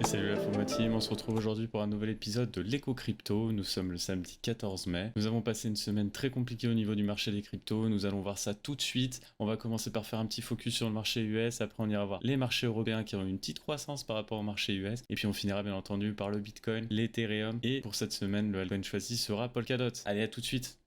Et salut la FOMO Team, on se retrouve aujourd'hui pour un nouvel épisode de l'écho crypto. Nous sommes le samedi 14 mai. Nous avons passé une semaine très compliquée au niveau du marché des cryptos. Nous allons voir ça tout de suite. On va commencer par faire un petit focus sur le marché US. Après, on ira voir les marchés européens qui ont eu une petite croissance par rapport au marché US. Et puis, on finira bien entendu par le Bitcoin, l'Ethereum. Et pour cette semaine, le altcoin choisi sera Polkadot. Allez, à tout de suite.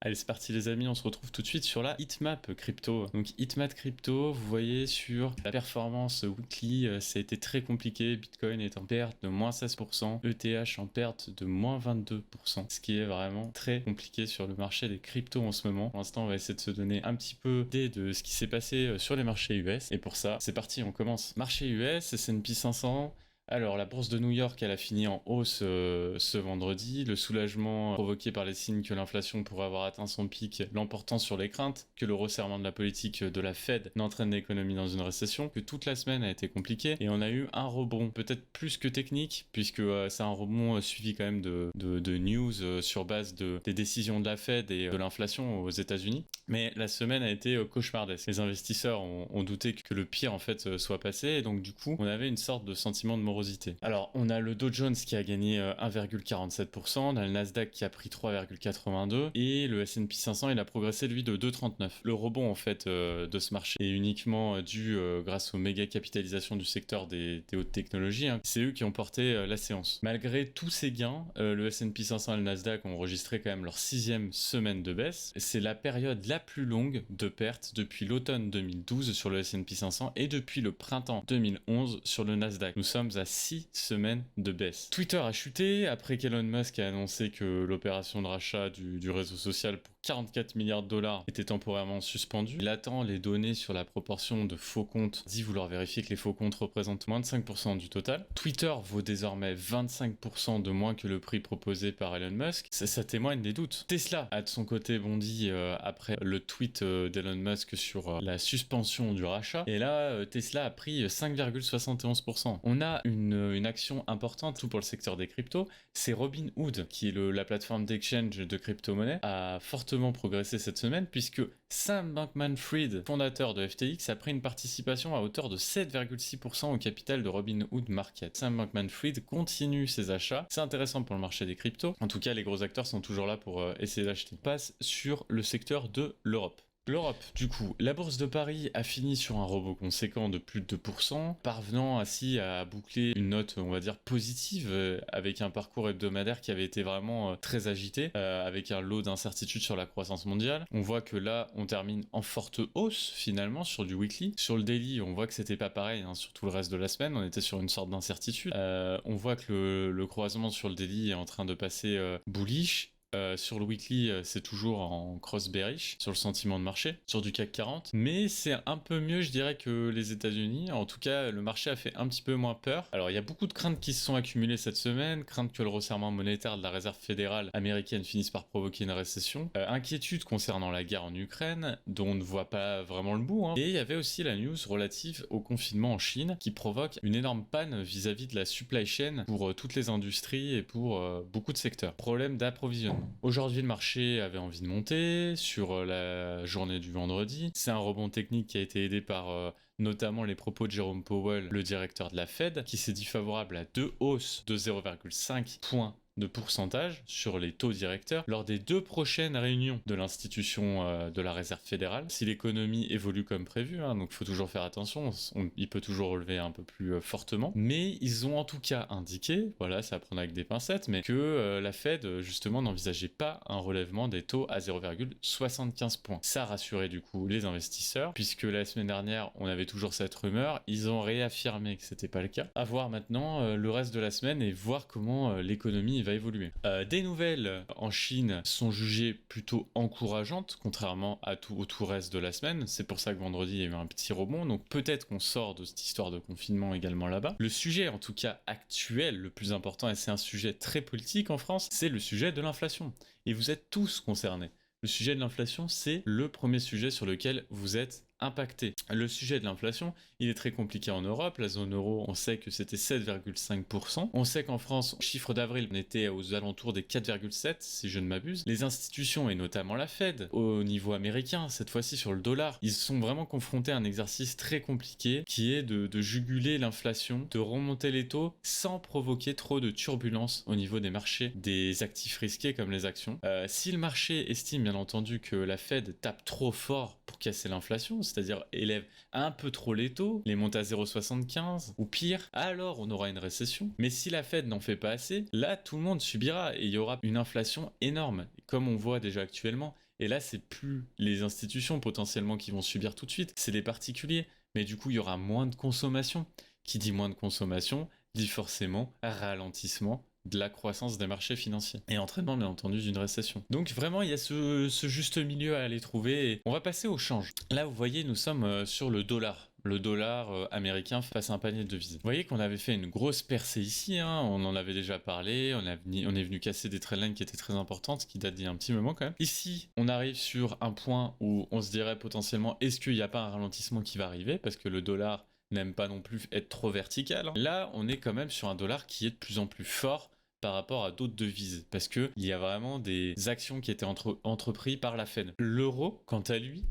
Allez, c'est parti les amis, on se retrouve tout de suite sur la heatmap crypto. Donc heatmap crypto, vous voyez sur la performance weekly, ça a été très compliqué. Bitcoin est en perte de moins 16%, ETH en perte de moins 22%, ce qui est vraiment très compliqué sur le marché des cryptos en ce moment. Pour l'instant, on va essayer de se donner un petit peu d'idée de ce qui s'est passé sur les marchés US. Et pour ça, c'est parti, on commence. Marché US, S&P 500. Alors, la bourse de New York, elle a fini en hausse ce vendredi. Le soulagement provoqué par les signes que l'inflation pourrait avoir atteint son pic, l'emportant sur les craintes que le resserrement de la politique de la Fed n'entraîne l'économie dans une récession, que toute la semaine a été compliquée et on a eu un rebond, peut-être plus que technique, puisque c'est un rebond suivi quand même de news sur base des décisions de la Fed et de l'inflation aux États-Unis. Mais la semaine a été cauchemardesque. Les investisseurs ont douté que le pire en fait soit passé et donc du coup on avait une sorte de sentiment de morosité. Alors on a le Dow Jones qui a gagné 1,47%, on a le Nasdaq qui a pris 3,82% et le S&P 500 il a progressé lui de 2,39%. Le rebond en fait de ce marché est uniquement dû grâce aux méga capitalisations du secteur des hautes technologies. C'est eux qui ont porté la séance. Malgré tous ces gains, le S&P 500 et le Nasdaq ont enregistré quand même leur 6e semaine de baisse. C'est la période la plus longue de perte depuis l'automne 2012 sur le S&P 500 et depuis le printemps 2011 sur le Nasdaq. Nous sommes à 6 semaines de baisse. Twitter a chuté après qu'Elon Musk a annoncé que l'opération de rachat du réseau social pour 44 milliards de dollars était temporairement suspendue. Il attend les données sur la proportion de faux comptes. Dit vouloir vérifier que les faux comptes représentent moins de 5% du total. Twitter vaut désormais 25% de moins que le prix proposé par Elon Musk. Ça témoigne des doutes. Tesla a de son côté bondi après le tweet d'Elon Musk sur la suspension du rachat. Et là, Tesla a pris 5,71%. On a une action importante, tout pour le secteur des cryptos, c'est Robinhood, qui est la plateforme d'exchange de crypto-monnaies, a fortement progressé cette semaine, puisque Sam Bankman-Fried, fondateur de FTX, a pris une participation à hauteur de 7,6% au capital de Robinhood Market. Sam Bankman-Fried continue ses achats, c'est intéressant pour le marché des cryptos, en tout cas les gros acteurs sont toujours là pour essayer d'acheter. On passe sur le secteur de l'Europe. L'Europe, du coup, la bourse de Paris a fini sur un rebond conséquent de plus de 2%, parvenant ainsi à boucler une note, on va dire, positive, avec un parcours hebdomadaire qui avait été vraiment très agité, avec un lot d'incertitudes sur la croissance mondiale. On voit que là, on termine en forte hausse, finalement, sur du weekly. Sur le daily, on voit que c'était pas pareil, sur tout le reste de la semaine, on était sur une sorte d'incertitude. On voit que le croisement sur le daily est en train de passer bullish. Sur le weekly, c'est toujours en cross bearish sur le sentiment de marché, sur du CAC 40. Mais c'est un peu mieux, je dirais, que les États-Unis. En tout cas, le marché a fait un petit peu moins peur. Alors, il y a beaucoup de craintes qui se sont accumulées cette semaine. Crainte que le resserrement monétaire de la réserve fédérale américaine finisse par provoquer une récession. Inquiétude concernant la guerre en Ukraine, dont on ne voit pas vraiment le bout. Et il y avait aussi la news relative au confinement en Chine, qui provoque une énorme panne vis-à-vis de la supply chain pour toutes les industries et pour beaucoup de secteurs. Problème d'approvisionnement. Aujourd'hui, le marché avait envie de monter sur la journée du vendredi. C'est un rebond technique qui a été aidé par notamment les propos de Jérôme Powell, le directeur de la Fed, qui s'est dit favorable à 2 hausses de 0,5 points de pourcentage sur les taux directeurs lors des 2 prochaines réunions de l'institution de la Réserve fédérale. Si l'économie évolue comme prévu, donc il faut toujours faire attention, il peut toujours relever un peu plus fortement, mais ils ont en tout cas indiqué, voilà, ça à prendre avec des pincettes, mais que la Fed justement n'envisageait pas un relèvement des taux à 0,75 points. Ça a rassuré du coup les investisseurs, puisque la semaine dernière on avait toujours cette rumeur, ils ont réaffirmé que c'était pas le cas. À voir maintenant le reste de la semaine et voir comment l'économie va évoluer. Des nouvelles en Chine sont jugées plutôt encourageantes, contrairement au tout reste de la semaine. C'est pour ça que vendredi, il y a eu un petit rebond. Donc peut-être qu'on sort de cette histoire de confinement également là-bas. Le sujet, en tout cas actuel, le plus important, et c'est un sujet très politique en France, c'est le sujet de l'inflation. Et vous êtes tous concernés. Le sujet de l'inflation, c'est le premier sujet sur lequel vous êtes impacté. Le sujet de l'inflation, il est très compliqué en Europe. La zone euro, on sait que c'était 7,5%. On sait qu'en France, chiffre d'avril, on était aux alentours des 4,7, si je ne m'abuse. Les institutions, et notamment la Fed, au niveau américain, cette fois-ci sur le dollar, ils sont vraiment confrontés à un exercice très compliqué qui est de juguler l'inflation, de remonter les taux sans provoquer trop de turbulences au niveau des marchés des actifs risqués comme les actions. Si le marché estime bien entendu que la Fed tape trop fort pour casser l'inflation, c'est-à-dire élève un peu trop les taux, les monte à 0,75 ou pire, alors on aura une récession. Mais si la Fed n'en fait pas assez, là tout le monde subira et il y aura une inflation énorme, comme on voit déjà actuellement. Et là, c'est plus les institutions potentiellement qui vont subir tout de suite, c'est les particuliers. Mais du coup, il y aura moins de consommation. Qui dit moins de consommation, dit forcément ralentissement de la croissance des marchés financiers et entraînement bien entendu d'une récession. Donc vraiment il y a ce juste milieu à aller trouver et on va passer au change. Là vous voyez nous sommes sur le dollar. Le dollar américain face à un panier de devises. Vous voyez qu'on avait fait une grosse percée ici, hein, on en avait déjà parlé, on est venu casser des trendlines qui étaient très importantes, qui datent d'il y a un petit moment quand même. Ici, on arrive sur un point où on se dirait potentiellement, est-ce qu'il n'y a pas un ralentissement qui va arriver, parce que le dollar n'aime pas non plus être trop vertical. Là, on est quand même sur un dollar qui est de plus en plus fort par rapport à d'autres devises, parce qu'il y a vraiment des actions qui étaient entreprises par la Fed. L'euro, quant à lui,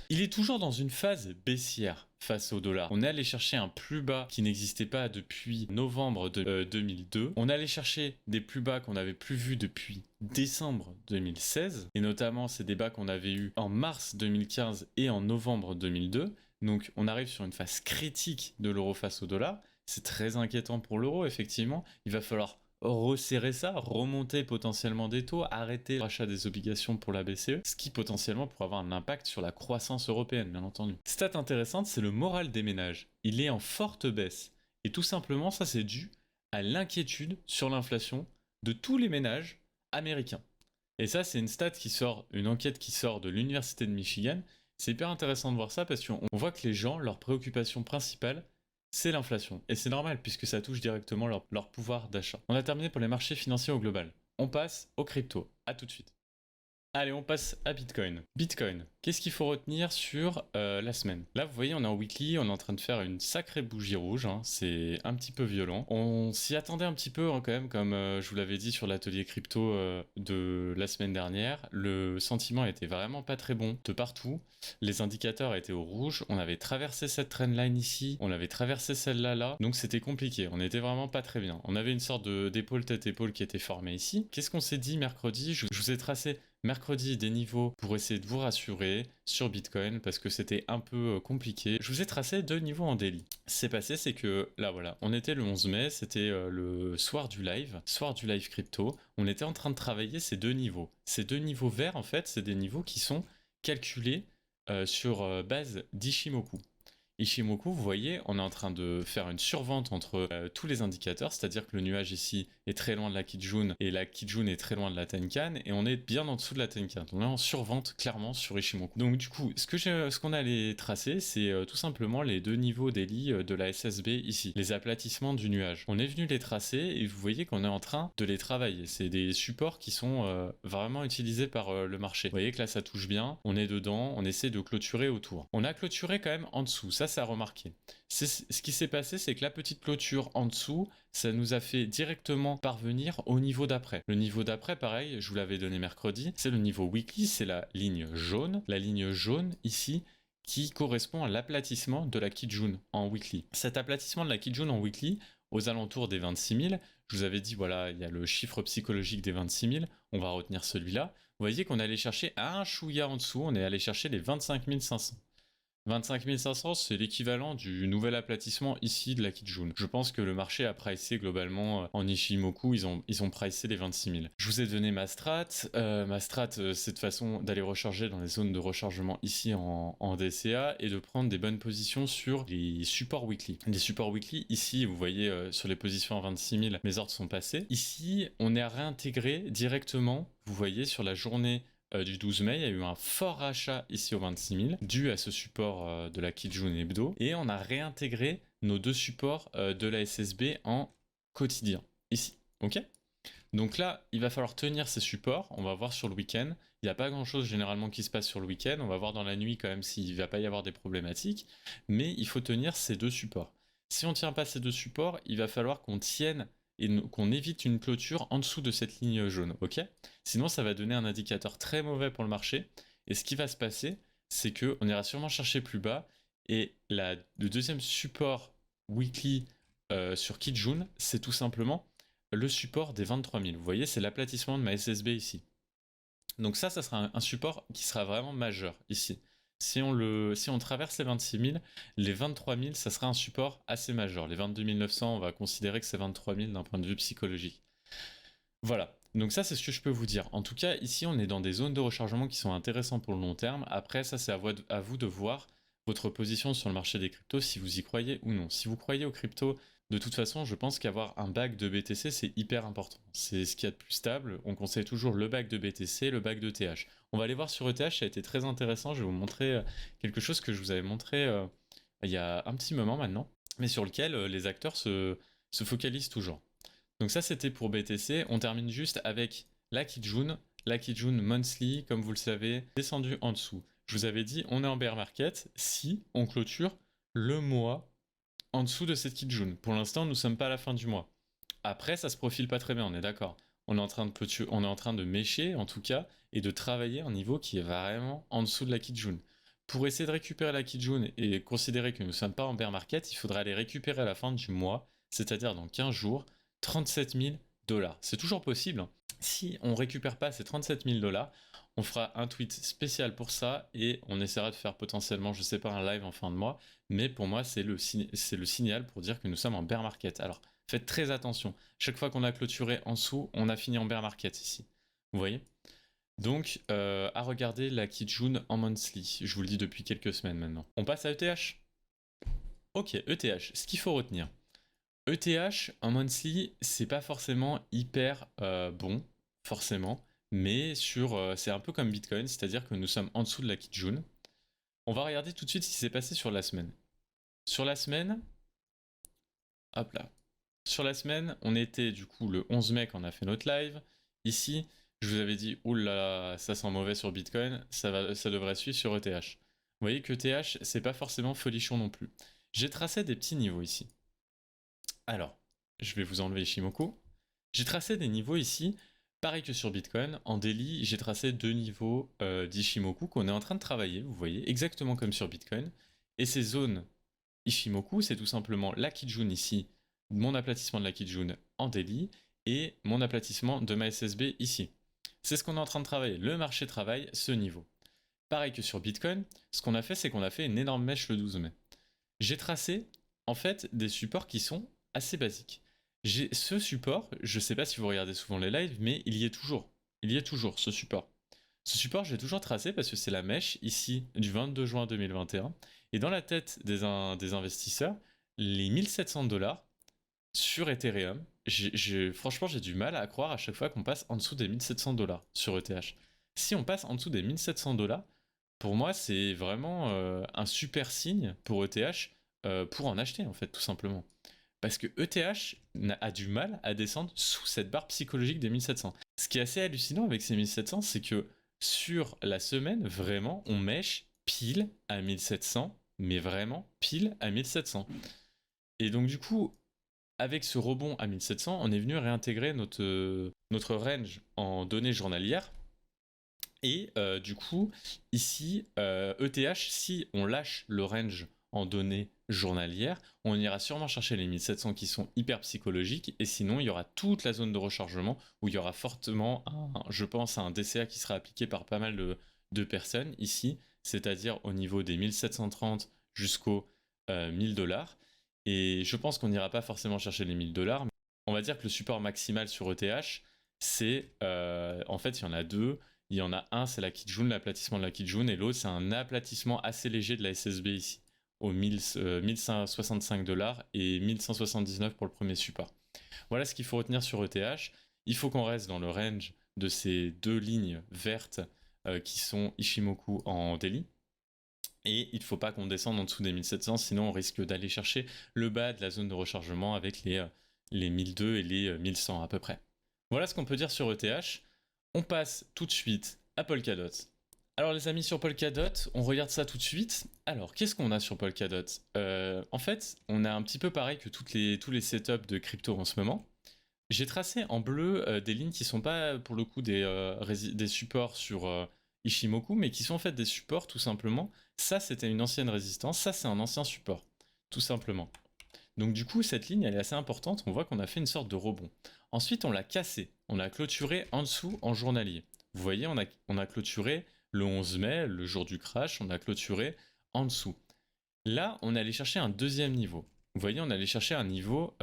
il est toujours dans une phase baissière face au dollar. On est allé chercher un plus bas qui n'existait pas depuis novembre 2002. On est allé chercher des plus bas qu'on n'avait plus vus depuis décembre 2016, et notamment ces débats qu'on avait eus en mars 2015 et en novembre 2002. Donc on arrive sur une phase critique de l'euro face au dollar. C'est très inquiétant pour l'euro, effectivement. Il va falloir resserrer ça, remonter potentiellement des taux, arrêter le rachat des obligations pour la BCE, ce qui potentiellement pourrait avoir un impact sur la croissance européenne, bien entendu. Stat intéressante, c'est le moral des ménages. Il est en forte baisse. Et tout simplement, ça c'est dû à l'inquiétude sur l'inflation de tous les ménages américains. Et ça, c'est une enquête qui sort de l'Université de Michigan. C'est hyper intéressant de voir ça parce qu'on voit que les gens, leur préoccupation principale, c'est l'inflation. Et c'est normal puisque ça touche directement leur pouvoir d'achat. On a terminé pour les marchés financiers au global. On passe aux cryptos. À tout de suite. Allez, on passe à Bitcoin. Bitcoin, qu'est-ce qu'il faut retenir sur la semaine? Là, vous voyez, on est en weekly, on est en train de faire une sacrée bougie rouge, hein, c'est un petit peu violent. On s'y attendait un petit peu hein, quand même, comme je vous l'avais dit sur l'atelier crypto de la semaine dernière. Le sentiment était vraiment pas très bon de partout. Les indicateurs étaient au rouge, on avait traversé cette trendline ici, on avait traversé celle-là là, donc c'était compliqué, on était vraiment pas très bien. On avait une sorte d'épaule tête-épaule qui était formée ici. Qu'est-ce qu'on s'est dit mercredi? Je vous ai tracé mercredi des niveaux pour essayer de vous rassurer sur Bitcoin parce que c'était un peu compliqué. Je vous ai tracé 2 niveaux en daily. Ce qui s'est passé, c'est que là voilà, on était le 11 mai, c'était le soir du live crypto. On était en train de travailler ces 2 niveaux. Ces 2 niveaux verts, en fait, c'est des niveaux qui sont calculés sur base d'Ishimoku. Ishimoku, vous voyez, on est en train de faire une survente entre tous les indicateurs, c'est-à-dire que le nuage ici est très loin de la Kijun et la Kijun est très loin de la Tenkan et on est bien en dessous de la Tenkan. On est en survente clairement sur Ishimoku. Donc du coup, ce qu'on allait tracer, c'est tout simplement les 2 niveaux daily de la SSB ici, les aplatissements du nuage. On est venu les tracer et vous voyez qu'on est en train de les travailler. C'est des supports qui sont vraiment utilisés par le marché. Vous voyez que là ça touche bien, on est dedans, on essaie de clôturer autour. On a clôturé quand même en dessous, ça a remarqué. Ce qui s'est passé, c'est que la petite clôture en dessous, ça nous a fait directement parvenir au niveau d'après. Le niveau d'après, pareil, je vous l'avais donné mercredi, c'est le niveau weekly, c'est la ligne jaune. La ligne jaune ici, qui correspond à l'aplatissement de la Kijun en weekly. Cet aplatissement de la Kijun en weekly, aux alentours des 26 000, je vous avais dit, voilà, il y a le chiffre psychologique des 26 000, on va retenir celui-là. Vous voyez qu'on est allé chercher un chouïa en dessous, on est allé chercher les 25 500. 25 500, c'est l'équivalent du nouvel aplatissement ici de la Kijun. Je pense que le marché a pricé globalement en Ishimoku, ils ont pricé les 26 000. Je vous ai donné ma strat. C'est de façon d'aller recharger dans les zones de rechargement ici en DCA et de prendre des bonnes positions sur les supports weekly. Les supports weekly, ici, vous voyez sur les positions à 26 000, mes ordres sont passés. Ici, on est à réintégrer directement, vous voyez, sur la journée du 12 mai, il y a eu un fort rachat ici au 26 000 dû à ce support de la Kijun hebdo et on a réintégré nos 2 supports de la SSB en quotidien ici. Ok ? Donc là, il va falloir tenir ces supports. On va voir sur le week-end. Il n'y a pas grand-chose généralement qui se passe sur le week-end. On va voir dans la nuit quand même s'il ne va pas y avoir des problématiques. Mais il faut tenir ces deux supports. Si on ne tient pas ces deux supports, il va falloir qu'on tienne et qu'on évite une clôture en dessous de cette ligne jaune. Ok? Sinon, ça va donner un indicateur très mauvais pour le marché. Et ce qui va se passer, c'est qu'on ira sûrement chercher plus bas. Et le deuxième support weekly sur Kijun, c'est tout simplement le support des 23 000. Vous voyez, c'est l'aplatissement de ma SSB ici. Donc ça sera un support qui sera vraiment majeur ici. Si on traverse les 26 000, les 23 000, ça sera un support assez majeur. Les 22 900, on va considérer que c'est 23 000 d'un point de vue psychologique. Voilà, donc ça c'est ce que je peux vous dire. En tout cas, ici on est dans des zones de rechargement qui sont intéressantes pour le long terme. Après, ça c'est à vous de voir votre position sur le marché des cryptos, si vous y croyez ou non. Si vous croyez aux cryptos, de toute façon, je pense qu'avoir un bac de BTC, c'est hyper important. C'est ce qu'il y a de plus stable. On conseille toujours le bac de BTC, le bac de TH. On va aller voir sur ETH, ça a été très intéressant. Je vais vous montrer quelque chose que je vous avais montré il y a un petit moment maintenant, mais sur lequel les acteurs se focalisent toujours. Donc ça, c'était pour BTC. On termine juste avec la Kijun. La Kijun Monthly, comme vous le savez, descendu en dessous. Je vous avais dit, on est en bear market si on clôture le mois en dessous de cette Kijun. Pour l'instant, nous ne sommes pas à la fin du mois. Après, ça se profile pas très bien, on est d'accord. On est en train de mécher, en tout cas, et de travailler un niveau qui est vraiment en dessous de la Kijun. Pour essayer de récupérer la Kijun et considérer que nous ne sommes pas en bear market, il faudra aller récupérer à la fin du mois, c'est-à-dire dans 15 jours, 37 000 dollars. C'est toujours possible. Si on récupère pas ces 37 000 dollars, on fera un tweet spécial pour ça et on essaiera de faire potentiellement, je sais pas, un live en fin de mois. Mais pour moi, c'est le signal pour dire que nous sommes en bear market. Alors, faites très attention. Chaque fois qu'on a clôturé en dessous, on a fini en bear market ici. Vous voyez? Donc, à regarder la Kijun en monthly. Je vous le dis depuis quelques semaines maintenant. On passe à ETH. Ok, ETH. Ce qu'il faut retenir. ETH en monthly, c'est pas forcément hyper bon, forcément, mais c'est un peu comme Bitcoin, c'est-à-dire que nous sommes en dessous de la Kijun. On va regarder tout de suite ce qui s'est passé sur la semaine. Sur la semaine, hop là. Sur la semaine, on était du coup le 11 mai quand on a fait notre live. Ici, je vous avais dit, oulala, ça sent mauvais sur Bitcoin, ça devrait suivre sur ETH. Vous voyez que ETH, c'est pas forcément folichon non plus. J'ai tracé des petits niveaux ici. Alors, je vais vous enlever Ishimoku. J'ai tracé des niveaux ici, pareil que sur Bitcoin. En daily, j'ai tracé deux niveaux d'Ishimoku qu'on est en train de travailler, vous voyez, exactement comme sur Bitcoin. Et ces zones Ishimoku, c'est tout simplement la Kijun ici, mon aplatissement de la Kijun en daily, et mon aplatissement de ma SSB ici. C'est ce qu'on est en train de travailler. Le marché travaille ce niveau. Pareil que sur Bitcoin, ce qu'on a fait, c'est qu'on a fait une énorme mèche le 12 mai. J'ai tracé, en fait, des supports qui sont assez basiques. J'ai ce support, je ne sais pas si vous regardez souvent les lives, mais il y est toujours. Il y est toujours, ce support. Ce support, je l'ai toujours tracé parce que c'est la mèche, ici, du 22 juin 2021. Et dans la tête des investisseurs, les 1700 dollars sur Ethereum, franchement, j'ai du mal à croire à chaque fois qu'on passe en dessous des 1700 dollars sur ETH. Si on passe en dessous des 1700 dollars, pour moi, c'est vraiment un super signe pour ETH pour en acheter, en fait, tout simplement. Parce que ETH a du mal à descendre sous cette barre psychologique des 1700. Ce qui est assez hallucinant avec ces 1700, c'est que sur la semaine, vraiment, on mèche pile à 1700, mais vraiment pile à 1700. Et donc, du coup, avec ce rebond à 1700, on est venu réintégrer notre range en données journalières. Et du coup, ici, ETH, si on lâche le range en données journalières, on ira sûrement chercher les 1700 qui sont hyper psychologiques, et sinon il y aura toute la zone de rechargement où il y aura fortement, je pense, un DCA qui sera appliqué par pas mal de personnes ici, c'est-à-dire au niveau des 1730 jusqu'aux 1000 dollars. Et je pense qu'on n'ira pas forcément chercher les 1000 dollars, mais on va dire que le support maximal sur ETH, c'est, en fait, il y en a deux. Il y en a un, c'est la Kijun, l'aplatissement de la Kijun, et l'autre, c'est un aplatissement assez léger de la SSB ici, aux 1165 dollars et 1179 pour le premier support. Voilà ce qu'il faut retenir sur ETH. Il faut qu'on reste dans le range de ces deux lignes vertes qui sont Ishimoku en daily. Et il ne faut pas qu'on descende en dessous des 1700, sinon on risque d'aller chercher le bas de la zone de rechargement avec les 1002 et les 1100 à peu près. Voilà ce qu'on peut dire sur ETH. On passe tout de suite à Polkadot. Alors les amis, sur Polkadot, on regarde ça tout de suite. Alors, qu'est-ce qu'on a sur Polkadot? En fait, on a un petit peu pareil que tous les setups de crypto en ce moment. J'ai tracé en bleu des lignes qui sont pas pour le coup des supports sur Ishimoku, mais qui sont en fait des supports tout simplement. Ça, c'était une ancienne résistance, ça, c'est un ancien support, tout simplement. Donc du coup, cette ligne, elle est assez importante, on voit qu'on a fait une sorte de rebond. Ensuite, on l'a cassé, on a clôturé en dessous en journalier. Vous voyez, on a clôturé le 11 mai, le jour du crash, on a clôturé en dessous. Là, on est allé chercher un deuxième niveau. Vous voyez, on est allé chercher un niveau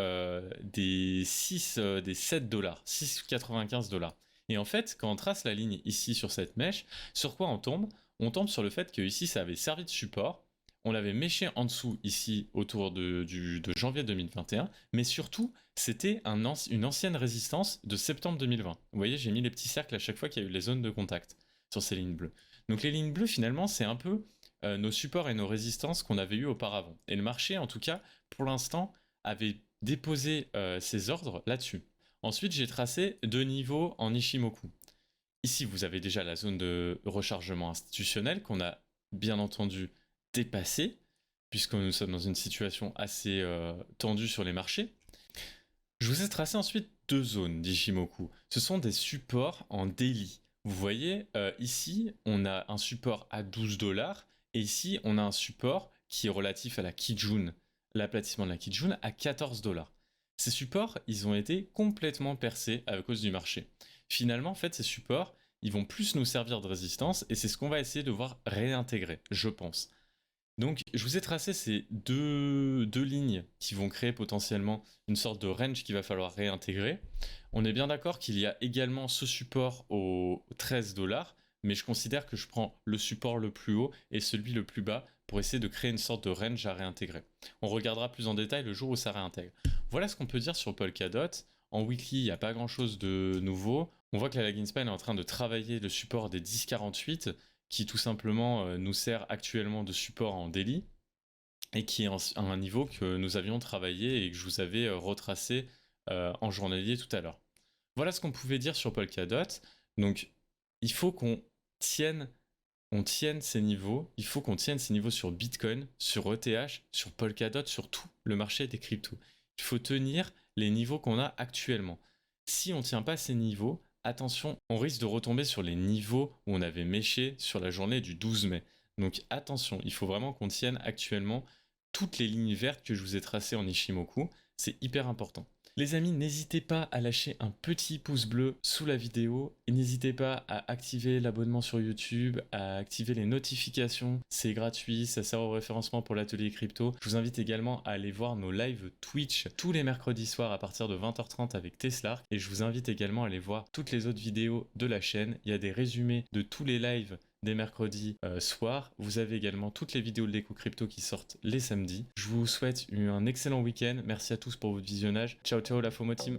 des 7 dollars, 6,95 dollars. Et en fait, quand on trace la ligne ici sur cette mèche, sur quoi on tombe? On tombe sur le fait que ici, ça avait servi de support. On l'avait méché en dessous ici autour de janvier 2021, mais surtout, c'était une ancienne résistance de septembre 2020. Vous voyez, j'ai mis les petits cercles à chaque fois qu'il y a eu les zones de contact sur ces lignes bleues. Donc les lignes bleues, finalement, c'est un peu nos supports et nos résistances qu'on avait eu auparavant. Et le marché, en tout cas, pour l'instant, avait déposé ses ordres là-dessus. Ensuite, j'ai tracé 2 niveaux en Ishimoku. Ici, vous avez déjà la zone de rechargement institutionnel qu'on a bien entendu dépassée, puisque nous sommes dans une situation assez tendue sur les marchés. Je vous ai tracé ensuite 2 zones d'Ishimoku. Ce sont des supports en daily. Vous voyez, ici, on a un support à 12 dollars, et ici, on a un support qui est relatif à la Kijun, l'aplatissement de la Kijun, à 14 dollars. Ces supports, ils ont été complètement percés à cause du marché. Finalement, en fait, ces supports, ils vont plus nous servir de résistance, et c'est ce qu'on va essayer de voir réintégrer, je pense. Donc, je vous ai tracé ces deux lignes qui vont créer potentiellement une sorte de range qu'il va falloir réintégrer. On est bien d'accord qu'il y a également ce support aux 13 dollars, mais je considère que je prends le support le plus haut et celui le plus bas pour essayer de créer une sorte de range à réintégrer. On regardera plus en détail le jour où ça réintègre. Voilà ce qu'on peut dire sur Polkadot. En weekly, il n'y a pas grand chose de nouveau. On voit que la lagging span est en train de travailler le support des 10,48 qui tout simplement nous sert actuellement de support en daily et qui est à un niveau que nous avions travaillé et que je vous avais retracé en journalier tout à l'heure. Voilà ce qu'on pouvait dire sur Polkadot. Donc, il faut tienne, on tienne ces niveaux. Il faut qu'on tienne ces niveaux sur Bitcoin, sur ETH, sur Polkadot, sur tout le marché des cryptos. Il faut tenir les niveaux qu'on a actuellement. Si on ne tient pas ces niveaux, attention, on risque de retomber sur les niveaux où on avait méché sur la journée du 12 mai. Donc attention, il faut vraiment qu'on tienne actuellement toutes les lignes vertes que je vous ai tracées en Ishimoku. C'est hyper important. Les amis, n'hésitez pas à lâcher un petit pouce bleu sous la vidéo et n'hésitez pas à activer l'abonnement sur YouTube, à activer les notifications. C'est gratuit, ça sert au référencement pour l'atelier crypto. Je vous invite également à aller voir nos lives Twitch tous les mercredis soirs à partir de 20h30 avec Tesla. Et je vous invite également à aller voir toutes les autres vidéos de la chaîne. Il y a des résumés de tous les lives des mercredis soirs. Vous avez également toutes les vidéos de l'éco crypto qui sortent les samedis. Je vous souhaite un excellent week-end. Merci à tous pour votre visionnage. Ciao ciao la FOMO team.